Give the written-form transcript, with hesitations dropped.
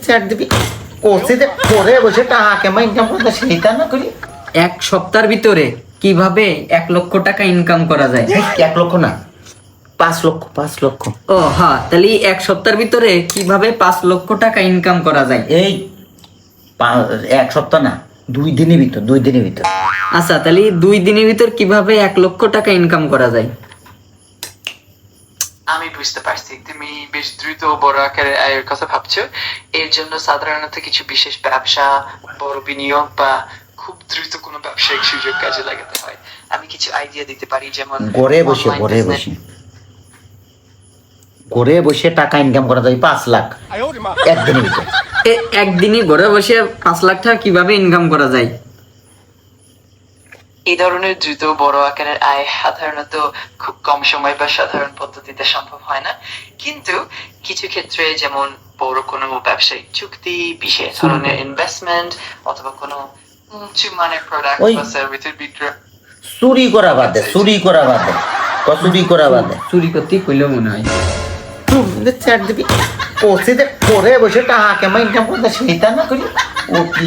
Chat দিবি করছি যে করে বসে টাকা কেমন ইনকাম করতে সেইটা না করি। এক সপ্তাহের ভিতরে কিভাবে 1 লক্ষ টাকা ইনকাম করা যায়? 1 লক্ষ না, 5 লক্ষ, 5 লক্ষ। ও হ্যাঁ, তাহলে এক সপ্তাহের ভিতরে কিভাবে 5 লক্ষ টাকা ইনকাম করা যায়? এই 1 সপ্তাহ না, 2 দিনের ভিতর, 2 দিনের ভিতর। আচ্ছা, তাহলে 2 দিনের ভিতর কিভাবে 1 লক্ষ টাকা ইনকাম করা যায়? আমি বুঝতে পারছি তুমি বেশ দ্রুত বড় আকারের আয়ের কথা ভাবছো। এর জন্য সাধারণত কিছু বিশেষ ব্যবসা, বড় বিনিয়োগ বা খুব দ্রুত কোনো ব্যবসায়িক সুযোগ কাজে লাগাতে হয়। আমি কিছু আইডিয়া দিতে পারি, যেমন ঘরে বসে online ঘরে business। বসে ঘরে বসে টাকা ইনকাম করা যায় 5 লাখ একদিনের ভিতর। একদিনই ঘরে বসে 5 লাখ টাকা কিভাবে ইনকাম করা যায়? এই ধরনের দ্রুত বড় আকারের আয় সাধারণত খুব কম সময় বা সাধারণ পদ্ধতিতে সম্ভব হয় না, কিন্তু কিছু ক্ষেত্রে, যেমন বড় কোনো ব্যবসায়িক চুক্তি, বিশেষ ধরনের ইনভেস্টমেন্ট অথবা কোনো উঁচু মানের প্রোডাক্ট ওই বা সার্ভিসের বিক্রয়। চুরি করা বাদে, চুরি করা বাদে, চুরি করা বাদে চুরি করতেই কইলেও মনে হয়। চ্যাট দিবি করছি যে করে বসে টাকা কেমন ইনকাম করতে সেইটা না করি। ও কি